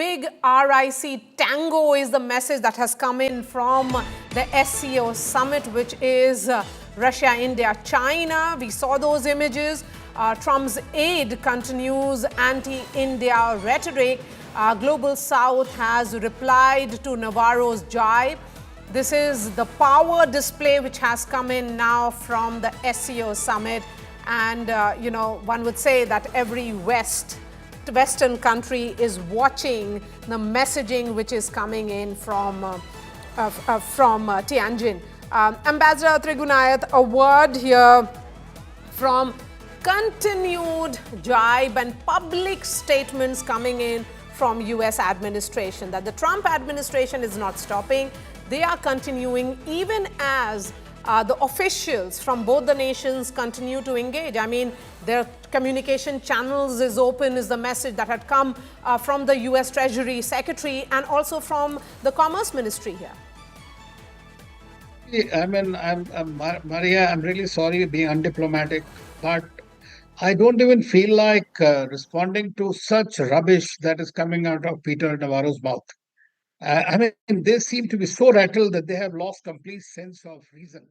big RIC tango is the message that has come in from the SCO summit, which is Russia, India, China. We saw those images. Trump's aide continues anti-India rhetoric. Global South has replied to Navarro's jibe. This is the power display which has come in now from the SCO summit. And, one would say that every Western country is watching the messaging which is coming in from Tianjin. Ambassador Trigunath, a word here from continued jibe and public statements coming in from US administration that the Trump administration is not stopping. They are continuing even as the officials from both the nations continue to engage. I mean, their communication channels is open is the message that had come from the US Treasury Secretary and also from the Commerce Ministry here. I mean, Maria, I'm really sorry being undiplomatic, but I don't even feel like responding to such rubbish that is coming out of Peter Navarro's mouth. I mean, they seem to be so rattled that they have lost complete sense of reason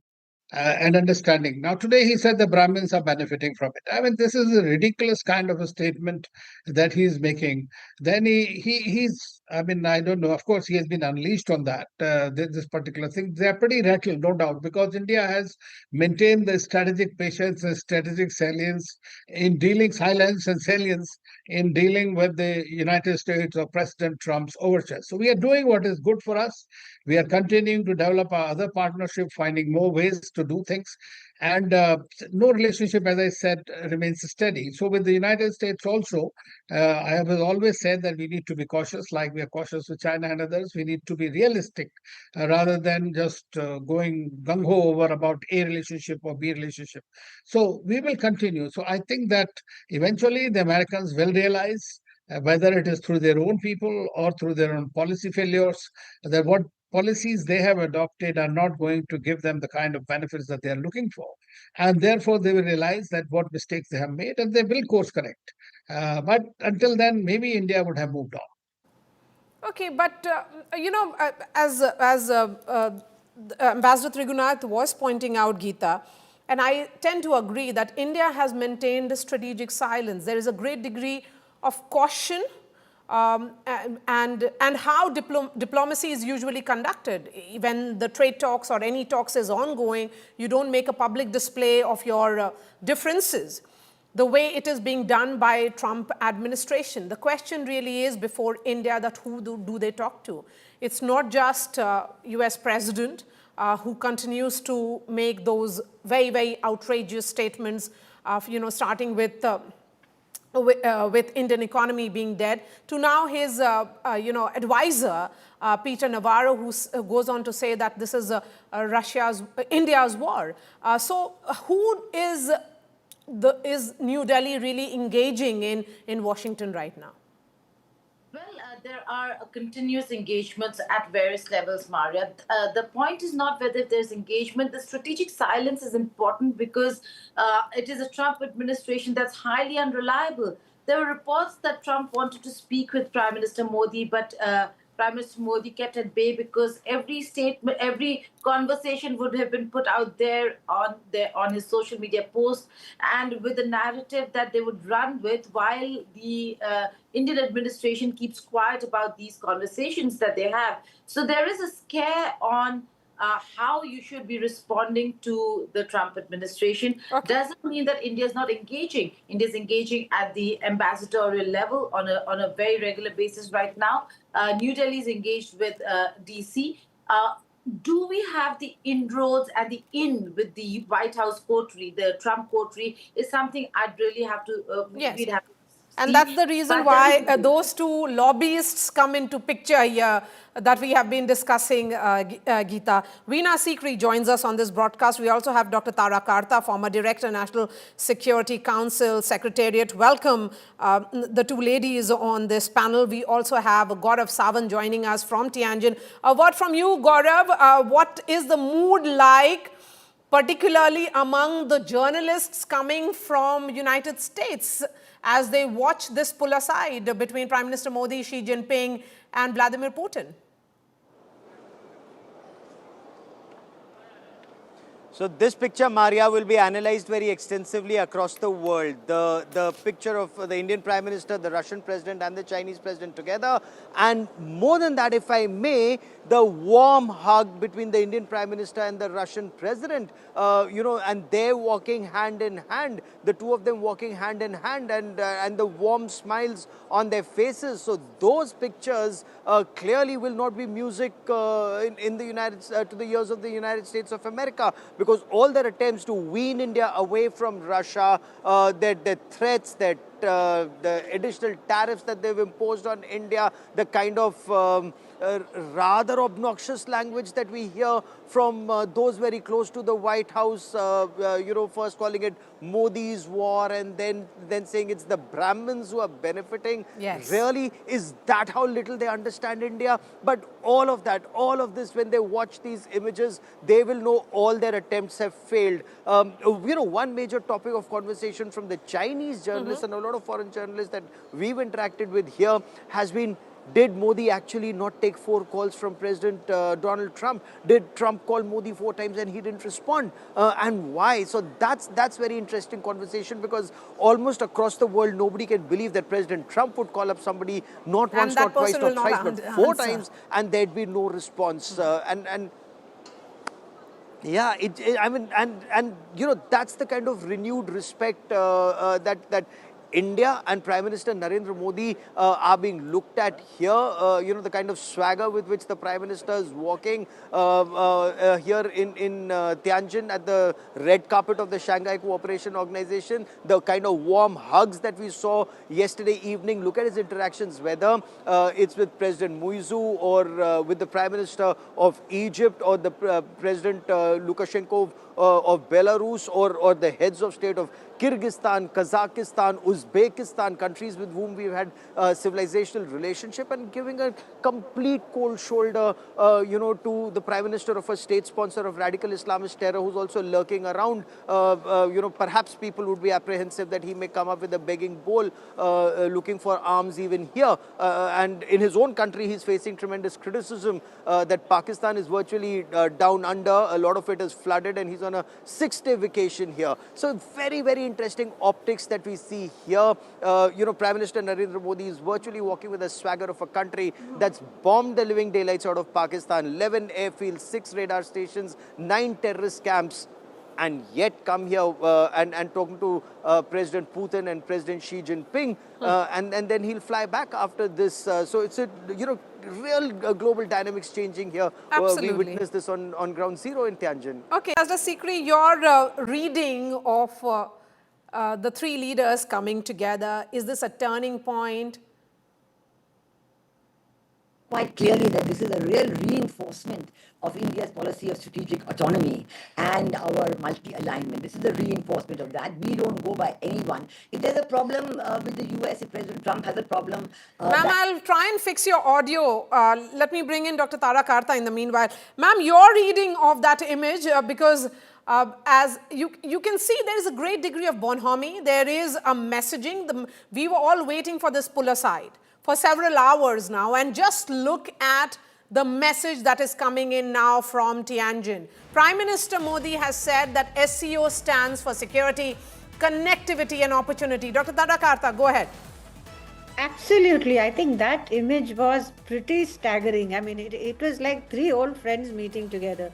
and understanding. Now, today he said the Brahmins are benefiting from it. I mean, this is a ridiculous kind of a statement that he's making. Then he's, I mean, I don't know. Of course, he has been unleashed on that, this particular thing. They're pretty rattled, no doubt, because India has maintained the strategic patience and strategic salience in dealing silence and salience in dealing with the United States or President Trump's overtures. So we are doing what is good for us. We are continuing to develop our other partnership, finding more ways to do things. And no relationship, as I said, remains steady. So with the United States also, I have always said that we need to be cautious, like we are cautious with China and others. We need to be realistic rather than just going gung-ho over about A relationship or B relationship. So we will continue. So I think that eventually the Americans will realize whether it is through their own people or through their own policy failures, that what policies they have adopted are not going to give them the kind of benefits that they are looking for. And therefore, they will realize that what mistakes they have made and they will course correct. But until then, maybe India would have moved on. Okay, but, as Ambassador Trigunath was pointing out, Geeta, and I tend to agree that India has maintained strategic silence. There is a great degree of caution and how diplomacy is usually conducted. When the trade talks or any talks is ongoing, you don't make a public display of your differences the way it is being done by Trump administration. The question really is before India that who do they talk to? It's not just US President who continues to make those very, very outrageous statements of, starting with Indian economy being dead, to now his, advisor, Peter Navarro, who goes on to say that this is India's war. So who is New Delhi really engaging in Washington right now? Well, there are continuous engagements at various levels, Maria. The point is not whether there's engagement. The strategic silence is important because it is a Trump administration that's highly unreliable. There were reports that Trump wanted to speak with Prime Minister Modi, but Prime Minister Modi kept at bay because every statement, every conversation would have been put out there on his social media post, and with the narrative that they would run with, while the Indian administration keeps quiet about these conversations that they have. So there is a scare on how you should be responding to the Trump administration. Okay. Doesn't mean that India is not engaging. India is engaging at the ambassadorial level on a very regular basis right now. New Delhi is engaged with DC. Do we have the inroads and the in with the White House coterie, the Trump coterie, is something I'd really have to, yes. We'd have to. And that's the reason why those two lobbyists come into picture here that we have been discussing, Geeta. Veena Sikri joins us on this broadcast. We also have Dr. Tara Karta, former Director, National Security Council Secretariat. Welcome, the two ladies on this panel. We also have Gaurav Sawant joining us from Tianjin. A word from you, Gaurav. What is the mood like, particularly among the journalists coming from United States? as they watch this pull aside between Prime Minister Modi, Xi Jinping, and Vladimir Putin? So this picture, Maria, will be analyzed very extensively across the world. The picture of the Indian Prime Minister, the Russian President and the Chinese President together. And more than that, if I may, the warm hug between the Indian Prime Minister and the Russian President, and they're walking hand in hand, the two of them walking hand in hand, and the warm smiles on their faces. So those pictures clearly will not be music in the to the ears of the United States of America, because all their attempts to wean India away from Russia, their threats, the additional tariffs that they've imposed on India, the kind of rather obnoxious language that we hear from those very close to the White House, first calling it Modi's war and then saying it's the Brahmins who are benefiting. Yes. Really, is that how little they understand India? But all of that, all of this, when they watch these images, they will know all their attempts have failed. One major topic of conversation from the Chinese journalists and a lot of foreign journalists that we've interacted with here has been, did Modi actually not take 4 calls from President Donald Trump? Did Trump call Modi 4 times and he didn't respond? And why? So that's very interesting conversation, because almost across the world, nobody can believe that President Trump would call up somebody not once, not twice, not thrice, but 4 times, and there'd be no response. Yeah, that's the kind of renewed respect that India and Prime Minister Narendra Modi are being looked at here. The kind of swagger with which the Prime Minister is walking here in Tianjin at the red carpet of the Shanghai Cooperation Organization, the kind of warm hugs that we saw yesterday evening. Look at his interactions, whether it's with President Muizu or with the Prime Minister of Egypt or the President Lukashenko of Belarus, or the heads of state of Kyrgyzstan, Kazakhstan, Uzbekistan, countries with whom we've had civilizational relationship, and giving a complete cold shoulder, to the Prime Minister of a state sponsor of radical Islamist terror who's also lurking around. Perhaps people would be apprehensive that he may come up with a begging bowl, looking for arms even here. And in his own country, he's facing tremendous criticism that Pakistan is virtually down under. A lot of it is flooded, and he's on a 6-day vacation here. So very, very interesting optics that we see here. Prime Minister Narendra Modi is virtually walking with the swagger of a country that's bombed the living daylights out of Pakistan. 11 airfields, 6 radar stations, 9 terrorist camps, and yet come here and talking to President Putin and President Xi Jinping, and then he'll fly back after this. So it's a real global dynamics changing here. Absolutely. We witnessed this on ground zero in Tianjin. Okay, Mr. Sikri, your reading of the 3 leaders coming together, is this a turning point? Quite clearly that this is a real reinforcement of India's policy of strategic autonomy and our multi-alignment. This is a reinforcement of that. We don't go by anyone. If there's a problem with the US, if President Trump has a problem... Ma'am, I'll try and fix your audio. Let me bring in Dr. Tara Karta in the meanwhile. Ma'am, your reading of that image, because as you can see, there is a great degree of bonhomie. There is a messaging. We were all waiting for this pull aside for several hours now, and just look at the message that is coming in now from Tianjin. Prime Minister Modi has said that SCO stands for security, connectivity and opportunity. Dr. Tara Karta, go ahead. Absolutely. I think that image was pretty staggering. I mean, it was like 3 old friends meeting together.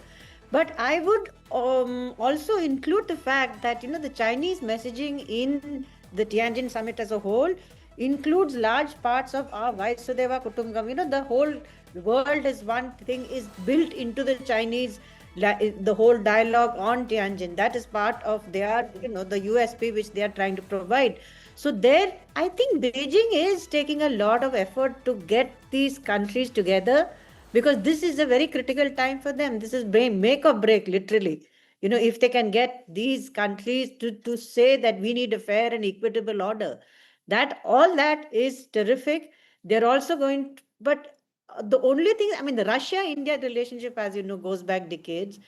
But I would also include the fact that, the Chinese messaging in the Tianjin summit as a whole includes large parts of our Vaisudeva Kutumbakam. The whole world is one thing is built into the Chinese, the whole dialogue on Tianjin. That is part of their, the USP which they are trying to provide. So there, I think Beijing is taking a lot of effort to get these countries together, because this is a very critical time for them. This is make or break, literally. If they can get these countries to say that we need a fair and equitable order, all that is terrific. They're also going, but the only thing, the Russia-India relationship, as you know, goes back decades.